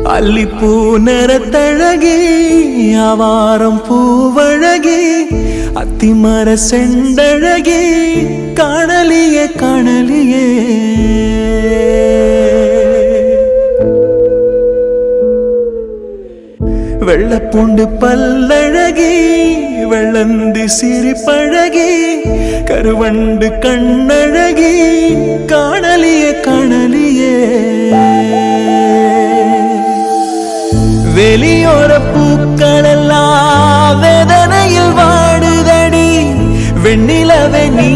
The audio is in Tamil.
அல்லிப்பூ நிறத்தழகி ஆவாரம் பூவழகி அத்திமர செண்டழகி காணலியே காணலியே வெள்ளப்பூண்டு பல்லழகி வெள்ளந்தி சிரிப்பழகி கருவண்டு கண்ணழகி காணலியே காணலியே வெளியோர பூக்களெல்லாம் வேதனையில் வாடுதடி வெண்ணிலவே நீ